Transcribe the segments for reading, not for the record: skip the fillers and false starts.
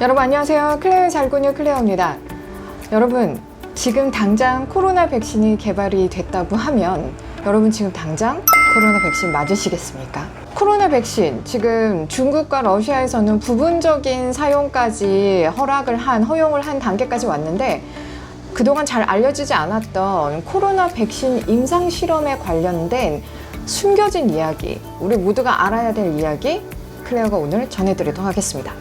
여러분 안녕하세요. 클레어의 잘군요 클레어입니다. 여러분 지금 당장 코로나 백신이 개발이 됐다고 하면 여러분 지금 당장 코로나 백신 맞으시겠습니까? 코로나 백신 지금 중국과 러시아에서는 부분적인 사용까지 허용을 한 단계까지 왔는데 그동안 잘 알려지지 않았던 코로나 백신 임상 실험에 관련된 숨겨진 이야기, 우리 모두가 알아야 될 이야기 클레어가 오늘 전해드리도록 하겠습니다.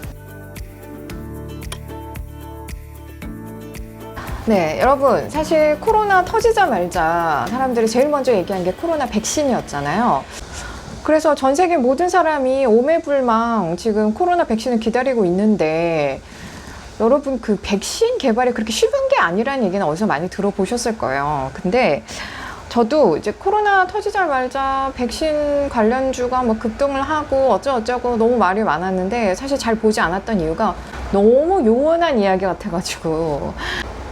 네, 여러분 사실 코로나 터지자마자 사람들이 제일 먼저 얘기한 게 코로나 백신이었잖아요. 그래서 전 세계 모든 사람이 오매불망 지금 코로나 백신을 기다리고 있는데 여러분 그 백신 개발이 그렇게 쉬운 게 아니라는 얘기는 어디서 많이 들어보셨을 거예요. 근데 저도 이제 코로나 터지자마자 백신 관련주가 뭐 급등을 하고 어쩌고 너무 말이 많았는데 사실 잘 보지 않았던 이유가 너무 요원한 이야기 같아가지고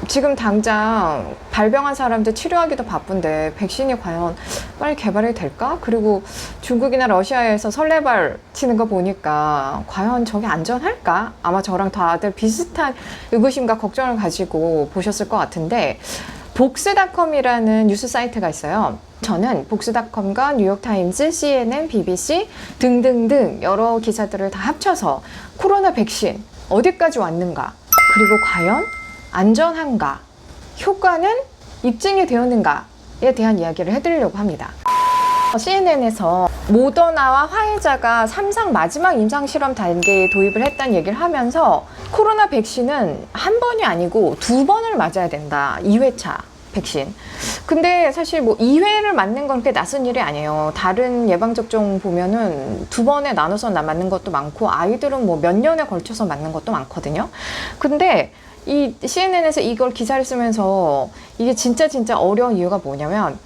지금 당장 발병한 사람들 치료하기도 바쁜데 백신이 과연 빨리 개발이 될까? 그리고 중국이나 러시아에서 설레발 치는 거 보니까 과연 저게 안전할까? 아마 저랑 다들 비슷한 의구심과 걱정을 가지고 보셨을 것 같은데 복스닷컴이라는 뉴스 사이트가 있어요. 저는 복스닷컴과 뉴욕타임즈, CNN, BBC 등등등 여러 기사들을 다 합쳐서 코로나 백신 어디까지 왔는가? 그리고 과연 안전한가? 효과는 입증이 되었는가에 대한 이야기를 해드리려고 합니다. CNN에서 모더나와 화이자가 3상 마지막 임상실험 단계에 도입을 했다는 얘기를 하면서 코로나 백신은 한 번이 아니고 2번을 맞아야 된다. 2회차 백신. 근데 사실 뭐 2회를 맞는 건 그렇게 낯선 일이 아니에요. 다른 예방접종 보면은 2번에 나눠서 맞는 것도 많고 아이들은 뭐 몇 년에 걸쳐서 맞는 것도 많거든요. 근데 이 CNN에서 이걸 기사를 쓰면서 이게 진짜 어려운 이유가 뭐냐면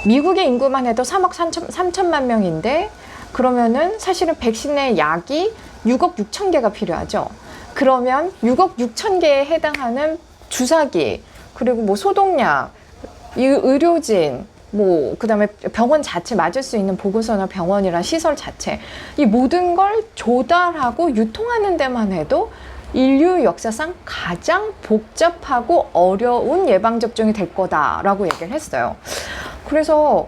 미국의 인구만 해도 3억 3천만 명인데 그러면은 사실은 백신의 약이 6억 6천 개가 필요하죠. 그러면 6억 6천 개에 해당하는 주사기 그리고 뭐 소독약, 의료진 뭐 그다음에 병원 자체 맞을 수 있는 보건소나 병원이란 시설 자체 이 모든 걸 조달하고 유통하는 데만 해도 인류 역사상 가장 복잡하고 어려운 예방접종이 될 거다라고 얘기를 했어요. 그래서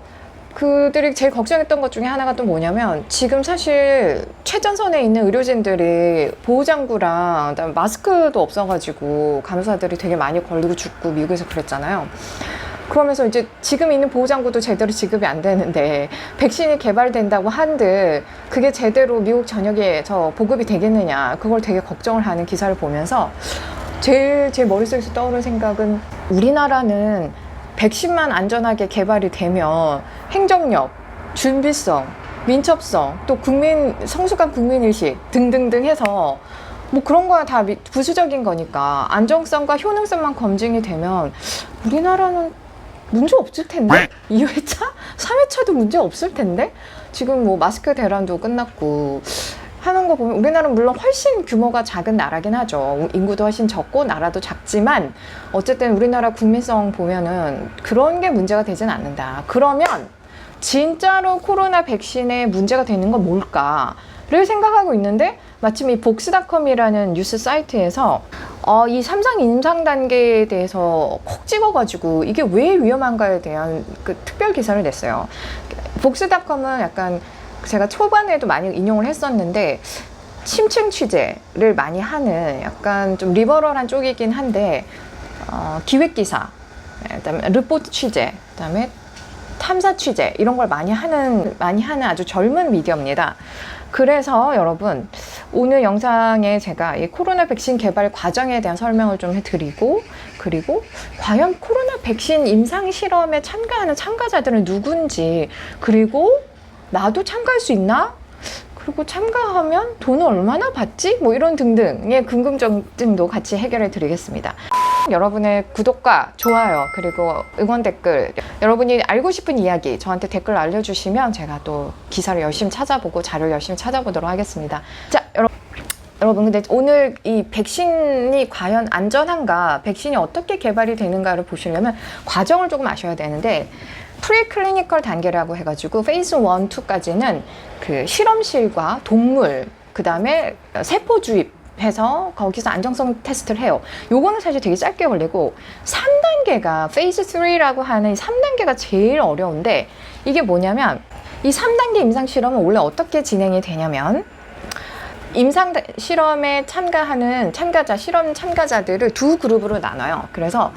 그들이 제일 걱정했던 것 중에 하나가 또 뭐냐면 지금 사실 최전선에 있는 의료진들이 보호장구랑 그다음에 마스크도 없어가지고 간호사들이 되게 많이 걸리고 죽고 미국에서 그랬잖아요. 그러면서 이제 지금 있는 보호장구도 제대로 지급이 안 되는데 백신이 개발된다고 한들 그게 제대로 미국 전역에서 보급이 되겠느냐 그걸 되게 걱정을 하는 기사를 보면서 제 머릿속에서 떠오른 생각은 우리나라는 백신만 안전하게 개발이 되면 행정력, 준비성, 민첩성, 또 성숙한 국민의식 등등등 해서 뭐 그런 거야 다 부수적인 거니까 안정성과 효능성만 검증이 되면 우리나라는 문제 없을 텐데? 2회차? 3회차도 문제 없을 텐데? 지금 뭐 마스크 대란도 끝났고 하는 거 보면 우리나라는 물론 훨씬 규모가 작은 나라긴 하죠. 인구도 훨씬 적고 나라도 작지만 어쨌든 우리나라 국민성 보면은 그런 게 문제가 되진 않는다. 그러면 진짜로 코로나 백신에 문제가 되는 건 뭘까를 생각하고 있는데 마침 이 복스닷컴이라는 뉴스 사이트에서 이 3상 임상 단계에 대해서 콕 집어가지고 이게 왜 위험한가에 대한 그 특별 기사를 냈어요. 복스닷컴은 약간 제가 초반에도 많이 인용을 했었는데 심층 취재를 많이 하는 약간 좀 리버럴한 쪽이긴 한데 기획 기사, 그다음에 리포트 취재, 그다음에 탐사 취재 이런 걸 많이 하는 아주 젊은 미디어입니다. 그래서 여러분 오늘 영상에 제가 이 코로나 백신 개발 과정에 대한 설명을 좀 해드리고 그리고 과연 코로나 백신 임상 실험에 참가하는 참가자들은 누군지 그리고 나도 참가할 수 있나? 그리고 참가하면 돈을 얼마나 받지? 뭐 이런 등등의 궁금증도 같이 해결해 드리겠습니다. 여러분의 구독과 좋아요 그리고 응원 댓글 여러분이 알고 싶은 이야기 저한테 댓글 알려주시면 제가 또 기사를 열심히 찾아보고 자료를 열심히 찾아보도록 하겠습니다. 자 여러분 근데 오늘 이 백신이 과연 안전한가 백신이 어떻게 개발이 되는가를 보시려면 과정을 조금 아셔야 되는데 프리클리니컬 단계라고 해가지고 페이스 1, 2까지는 그 실험실과 동물 그 다음에 세포 주입 해서 거기서 안정성 테스트를 해요. 요거는 사실 되게 짧게 걸리고 3단계가 페이즈 3라고 하는 이 3단계가 제일 어려운데 이게 뭐냐면 이 3단계 임상 실험은 원래 어떻게 진행이 되냐면 임상 실험에 참가하는 실험 참가자들을 두 그룹으로 나눠요. 그래서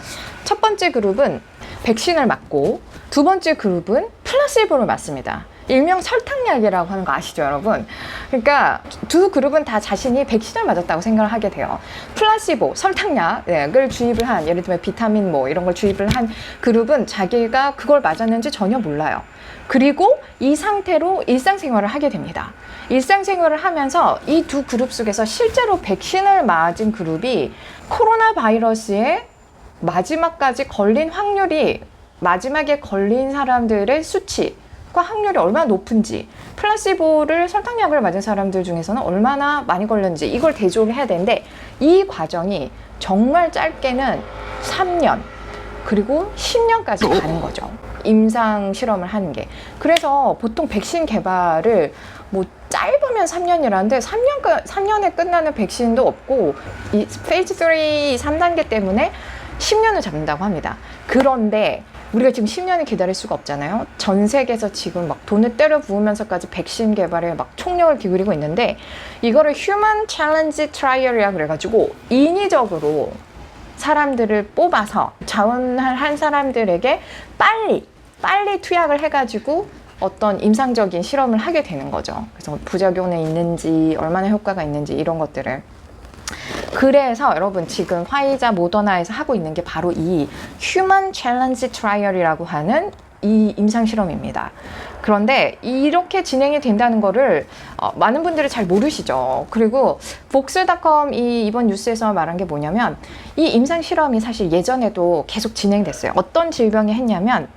첫 번째 그룹은 백신을 맞고 두 번째 그룹은 플라시보를 맞습니다. 일명 설탕약이라고 하는 거 아시죠, 여러분? 그러니까 두 그룹은 다 자신이 백신을 맞았다고 생각을 하게 돼요. 플라시보, 설탕약을 주입을 한, 예를 들면 비타민 뭐 이런 걸 주입을 한 그룹은 자기가 그걸 맞았는지 전혀 몰라요. 그리고 이 상태로 일상생활을 하게 됩니다. 일상생활을 하면서 이 두 그룹 속에서 실제로 백신을 맞은 그룹이 코로나 바이러스에 마지막까지 걸린 확률이, 마지막에 걸린 사람들의 수치, 확률이 얼마나 높은지, 플라시보를 설탕약을 맞은 사람들 중에서는 얼마나 많이 걸렸는지 이걸 대조를 해야 되는데 이 과정이 정말 짧게는 3년 그리고 10년까지 가는 거죠. 임상 실험을 하는 게. 그래서 보통 백신 개발을 뭐 짧으면 3년이라는데 3년에 끝나는 백신도 없고 이 페이즈 3, 3단계 때문에 10년을 잡는다고 합니다. 그런데 우리가 지금 10년을 기다릴 수가 없잖아요. 전 세계에서 지금 막 돈을 때려 부으면서까지 백신 개발에 막 총력을 기울이고 있는데 이거를 휴먼 챌린지 트라이얼이라 그래가지고 인위적으로 사람들을 뽑아서 자원을 한 사람들에게 빨리 투약을 해가지고 어떤 임상적인 실험을 하게 되는 거죠. 그래서 부작용이 있는지 얼마나 효과가 있는지 이런 것들을. 그래서 여러분 지금 화이자 모더나에서 하고 있는 게 바로 이 휴먼 챌린지 트라이얼이라고 하는 이 임상 실험입니다. 그런데 이렇게 진행이 된다는 거를 많은 분들이 잘 모르시죠. 그리고 복스닷컴이 이번 뉴스에서 말한 게 뭐냐면 이 임상 실험이 사실 예전에도 계속 진행됐어요. 어떤 질병이 했냐면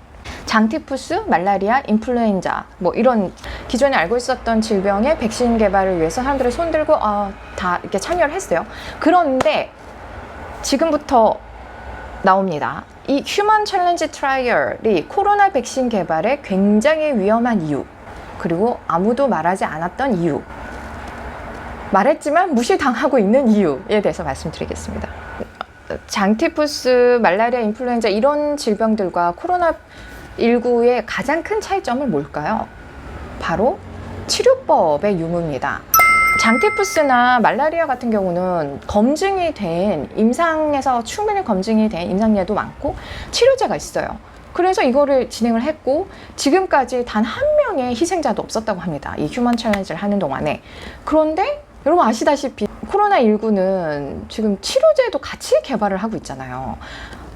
장티푸스, 말라리아, 인플루엔자 뭐 이런 기존에 알고 있었던 질병의 백신 개발을 위해서 사람들이 손들고 다 이렇게 참여를 했어요. 그런데 지금부터 나옵니다. 이 휴먼 챌린지 트라이얼이 코로나 백신 개발에 굉장히 위험한 이유, 그리고 아무도 말하지 않았던 이유, 말했지만 무시당하고 있는 이유에 대해서 말씀드리겠습니다. 장티푸스, 말라리아, 인플루엔자 이런 질병들과 코로나19의 가장 큰 차이점은 뭘까요? 바로 치료법의 유무입니다. 장티푸스나 말라리아 같은 경우는 검증이 된, 임상에서 충분히 검증이 된 임상예도 많고 치료제가 있어요. 그래서 이거를 진행을 했고 지금까지 단 한 명의 희생자도 없었다고 합니다. 이 휴먼 챌린지를 하는 동안에. 그런데 여러분 아시다시피 코로나19는 지금 치료제도 같이 개발을 하고 있잖아요.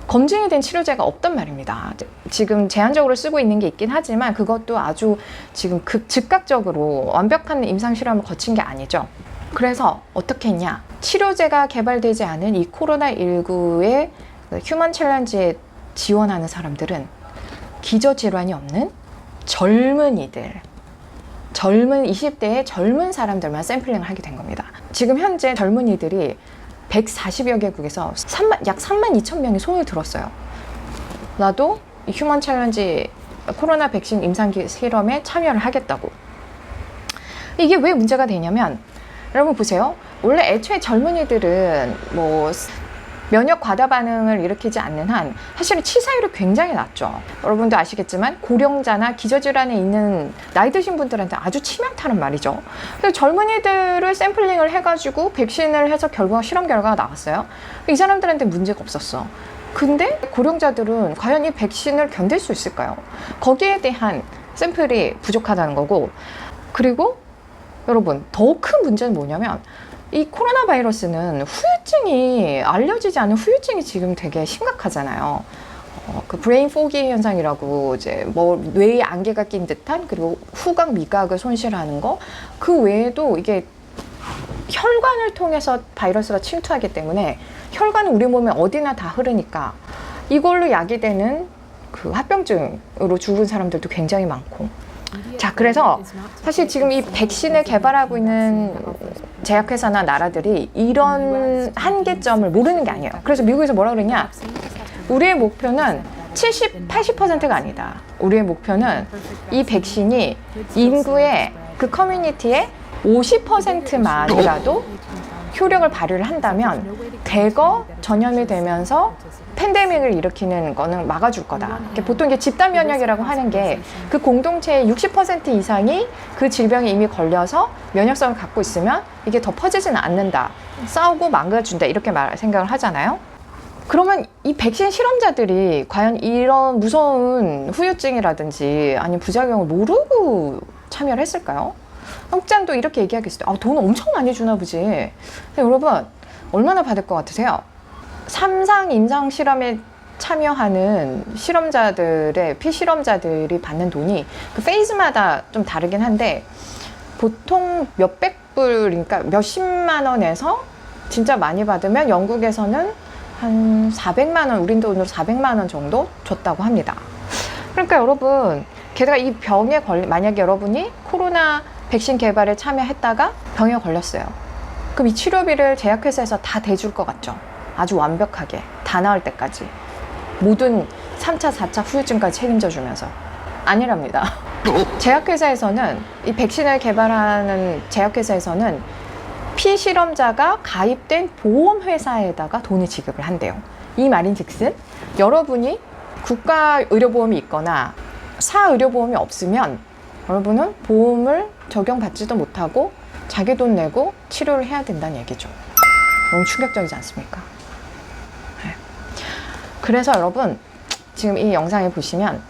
검증이 된 치료제가 없단 말입니다. 지금 제한적으로 쓰고 있는 게 있긴 하지만 그것도 아주 지금 즉각적으로 완벽한 임상 실험을 거친 게 아니죠. 그래서 어떻게 했냐? 치료제가 개발되지 않은 이 코로나19의 휴먼 챌린지에 지원하는 사람들은 기저질환이 없는 젊은이들, 20대의 젊은 사람들만 샘플링을 하게 된 겁니다. 지금 현재 젊은이들이 140여 개국에서 약 3만 2천 명이 손을 들었어요. 나도 이 휴먼 챌린지 코로나 백신 임상 실험에 참여를 하겠다고. 이게 왜 문제가 되냐면 여러분 보세요. 원래 애초에 젊은이들은 뭐 면역 과다 반응을 일으키지 않는 한 사실은 치사율이 굉장히 낮죠. 여러분도 아시겠지만 고령자나 기저질환에 있는 나이 드신 분들한테 아주 치명타는 말이죠. 그래서 젊은이들을 샘플링을 해가지고 백신을 해서 실험 결과가 나왔어요. 이 사람들한테 문제가 없었어. 근데 고령자들은 과연 이 백신을 견딜 수 있을까요? 거기에 대한 샘플이 부족하다는 거고, 그리고 여러분 더 큰 문제는 뭐냐면 이 코로나 바이러스는 후유증이, 알려지지 않은 후유증이 지금 되게 심각하잖아요. 그 브레인 포기 현상이라고 이제 뭐 뇌에 안개가 낀 듯한, 그리고 후각 미각을 손실하는 거, 그 외에도 이게 혈관을 통해서 바이러스가 침투하기 때문에 혈관은 우리 몸에 어디나 다 흐르니까 이걸로 야기되는 그 합병증으로 죽은 사람들도 굉장히 많고. 자, 그래서 사실 지금 이 백신을 개발하고 있는 제약회사나 나라들이 이런 한계점을 모르는 게 아니에요. 그래서 미국에서 뭐라 그러냐? 우리의 목표는 70, 80%가 아니다. 우리의 목표는 이 백신이 인구의 그 커뮤니티의 50%만이라도 효력을 발휘를 한다면 대거 전염이 되면서 팬데믹을 일으키는 거는 막아줄 거다. 보통 이게 집단 면역이라고 하는 게 그 공동체의 60% 이상이 그 질병에 이미 걸려서 면역성을 갖고 있으면 이게 더 퍼지지는 않는다. 싸우고 망가준다. 이렇게 생각을 하잖아요. 그러면 이 백신 실험자들이 과연 이런 무서운 후유증이라든지 아니면 부작용을 모르고 참여를 했을까요? 혹잔도 이렇게 얘기하겠어요. 돈 엄청 많이 주나 보지. 근데 여러분, 얼마나 받을 것 같으세요? 3상 임상 실험에 참여하는 실험자들의 피실험자들이 받는 돈이 그 페이즈마다 좀 다르긴 한데 보통 몇백 불, 그러니까 몇십만 원에서 진짜 많이 받으면 영국에서는 한 400만 원, 우린 돈으로 400만 원 정도 줬다고 합니다. 그러니까 여러분, 게다가 이 병에 만약에 여러분이 코로나 백신 개발에 참여했다가 병에 걸렸어요. 그럼 이 치료비를 제약회사에서 다 대줄 것 같죠? 아주 완벽하게 다 나을 때까지 모든 3차, 4차 후유증까지 책임져 주면서. 아니랍니다. 제약회사에서는 이 백신을 개발하는 제약회사에서는 피실험자가 가입된 보험회사에다가 돈을 지급을 한대요. 이 말인즉슨 여러분이 국가의료보험이 있거나 사의료보험이 없으면 여러분은 보험을 적용받지도 못하고 자기 돈 내고 치료를 해야 된다는 얘기죠. 너무 충격적이지 않습니까? 네. 그래서 여러분, 지금 이 영상에 보시면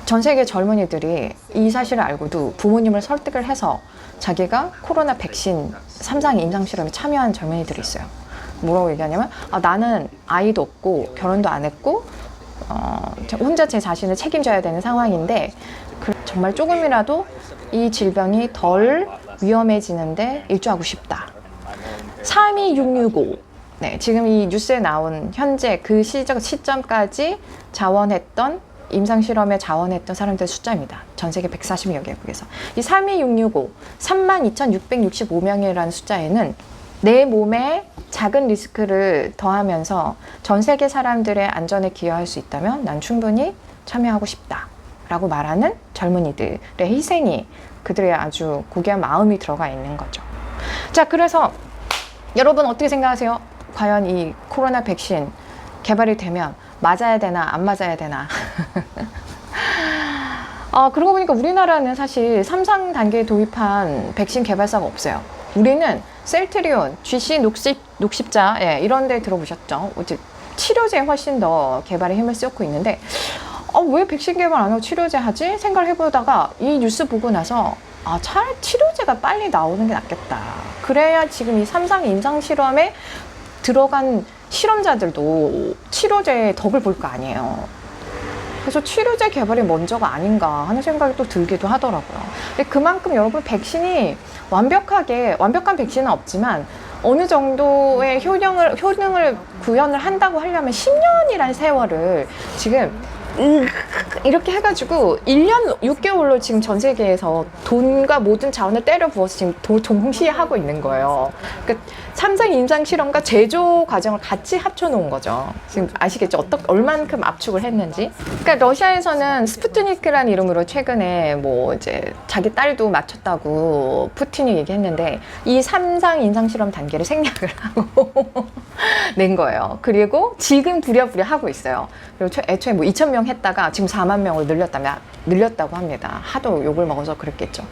전 세계 젊은이들이 이 사실을 알고도 부모님을 설득을 해서 자기가 코로나 백신 3상 임상 실험에 참여한 젊은이들이 있어요. 뭐라고 얘기하냐면 나는 아이도 없고 결혼도 안 했고 혼자 제 자신을 책임져야 되는 상황인데 정말 조금이라도 이 질병이 덜 위험해지는데 일조하고 싶다. 32665 네, 지금 이 뉴스에 나온 현재 그 시점까지 자원했던 임상실험에 자원했던 사람들의 숫자입니다. 전 세계 140여 개국에서. 이 32665, 32,665명이라는 숫자에는 내 몸에 작은 리스크를 더하면서 전 세계 사람들의 안전에 기여할 수 있다면 난 충분히 참여하고 싶다 라고 말하는 젊은이들의 희생이 그들의 아주 고귀한 마음이 들어가 있는 거죠. 자, 그래서 여러분 어떻게 생각하세요? 과연 이 코로나 백신 개발이 되면 맞아야 되나 안 맞아야 되나. 그러고 보니까 우리나라는 사실 3상 단계에 도입한 백신 개발사가 없어요. 우리는 셀트리온, GC 녹십자 이런 데 들어보셨죠? 치료제에 훨씬 더 개발에 힘을 쏟고 있는데 왜 백신 개발 안 하고 치료제 하지? 생각을 해보다가 이 뉴스 보고 나서 차라리 치료제가 빨리 나오는 게 낫겠다. 그래야 지금 이 3상 임상 실험에 들어간 실험자들도 치료제의 덕을 볼 거 아니에요. 그래서 치료제 개발이 먼저가 아닌가 하는 생각이 또 들기도 하더라고요. 근데 그만큼 여러분 백신이 완벽한 백신은 없지만 어느 정도의 효능을 구현을 한다고 하려면 10년이라는 세월을 지금 이렇게 해가지고 1년 6개월로 지금 전 세계에서 돈과 모든 자원을 때려 부어서 지금 동시에 하고 있는 거예요. 그러니까 3상 임상 실험과 제조 과정을 같이 합쳐 놓은 거죠. 지금 아시겠죠? 얼만큼 압축을 했는지. 그러니까 러시아에서는 스푸트니크라는 이름으로 최근에 뭐 이제 자기 딸도 맞췄다고 푸틴이 얘기했는데 이 3상 임상 실험 단계를 생략을 하고 낸 거예요. 그리고 지금 부랴부랴 하고 있어요. 그리고 애초에 뭐 2,000명 했다가 지금 4만 명으로 늘렸다고 합니다. 하도 욕을 먹어서 그랬겠죠.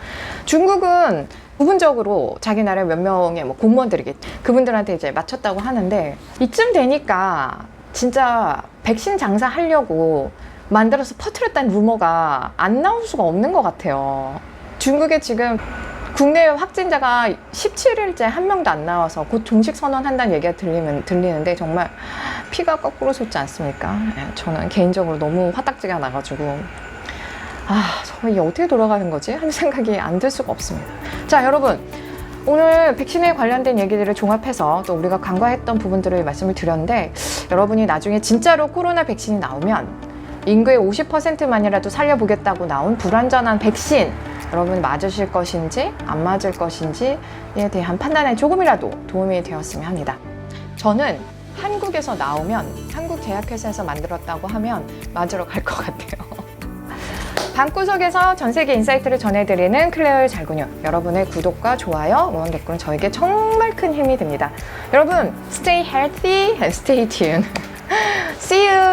중국은 부분적으로 자기 나라에 몇 명의 뭐 공무원들이겠죠. 그분들한테 이제 맞췄다고 하는데 이쯤 되니까 진짜 백신 장사하려고 만들어서 퍼뜨렸다는 루머가 안 나올 수가 없는 것 같아요. 중국에 지금 국내 확진자가 17일째 한 명도 안 나와서 곧 종식 선언한다는 얘기가 들리는데 정말 피가 거꾸로 솟지 않습니까? 저는 개인적으로 너무 화딱지가 나가지고 정말 이게 어떻게 돌아가는 거지? 하는 생각이 안 들 수가 없습니다. 자, 여러분 오늘 백신에 관련된 얘기들을 종합해서 또 우리가 간과했던 부분들을 말씀을 드렸는데 여러분이 나중에 진짜로 코로나 백신이 나오면 인구의 50%만이라도 살려보겠다고 나온 불완전한 백신 여러분 맞으실 것인지 안 맞을 것인지에 대한 판단에 조금이라도 도움이 되었으면 합니다. 저는 한국에서 나오면 한국 제약회사에서 만들었다고 하면 맞으러 갈 것 같아요. 방구석에서 전 세계 인사이트를 전해드리는 클레어의 잘근육. 여러분의 구독과 좋아요, 응원 댓글은 저에게 정말 큰 힘이 됩니다. 여러분, stay healthy and stay tuned. See you!